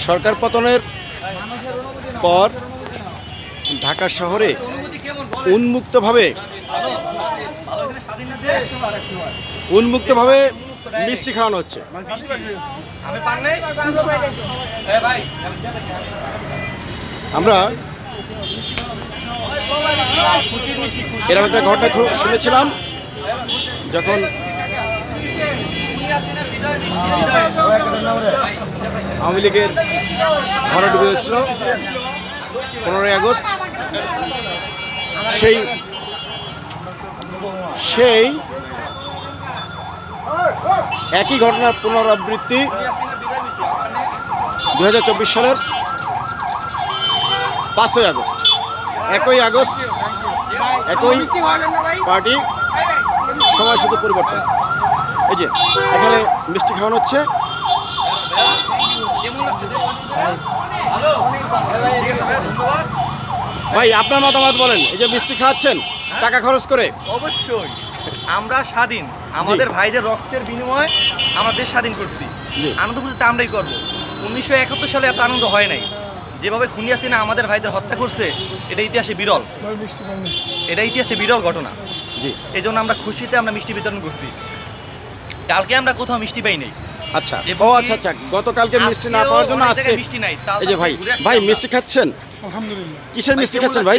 সরকার পতনের পর ঢাকা শহরে উন্মুক্তভাবে মিষ্টি খাওয়ানো হচ্ছে। আমরা এরকম একটা ঘটনা শুনেছিলাম যখন আওয়ামী লীগের ভরাডুবি হয়েছিল 15ই আগস্ট। সেই একই ঘটনার পুনরাবৃত্তি 2024 সালের 5ই আগস্ট। 1ই আগস্ট একই পার্টি, সময় শুধু পরিবর্তন। এই যে এখানে মিষ্টি খাওয়ানো হচ্ছে। ভাই আপনার মতামত বলেন, এই যে মিষ্টি খাওয়াচ্ছেন টাকা খরচ করে। অবশ্যই আমরা স্বাধীন, আমাদের ভাইদের রক্তের বিনিময়ে আমরা দেশ স্বাধীন করছি, আনন্দ খুঁজতে আমরাই করবো। 1971 সালে এত আনন্দ হয় নাই, যেভাবে খুনি হাসিনা আমাদের ভাইদের হত্যা করছে এটা ইতিহাসে বিরল, এটা ইতিহাসে বিরল ঘটনা। জি, এই জন্য আমরা খুশিতে আমরা মিষ্টি বিতরণ করছি। কালকে আমরা কোথাও মিষ্টি পাই নাই। আচ্ছা, ও আচ্ছা আচ্ছা, গতকালকে মিষ্টি না পাওয়ার জন্য আজকে মিষ্টি নাই। এই যে ভাই মিষ্টি খাচ্ছেন? আলহামদুলিল্লাহ। কিসের মিষ্টি খাচ্ছেন ভাই?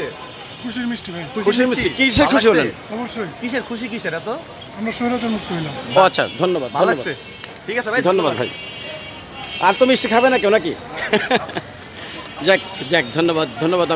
খুশির মিষ্টি ভাই। খুশির মিষ্টি। কিসের খুশি হলেন? অবশ্যই। কিসের খুশি, কিসের এত? আমরা স্বৈরাচার মুক্ত হইলাম। ও আচ্ছা, ধন্যবাদ। ভালো লাগছে, ঠিক আছে ভাই, ধন্যবাদ ভাই। আর তো মিষ্টি খাবে না কেউ নাকি? যাক যাক, ধন্যবাদ ধন্যবাদ।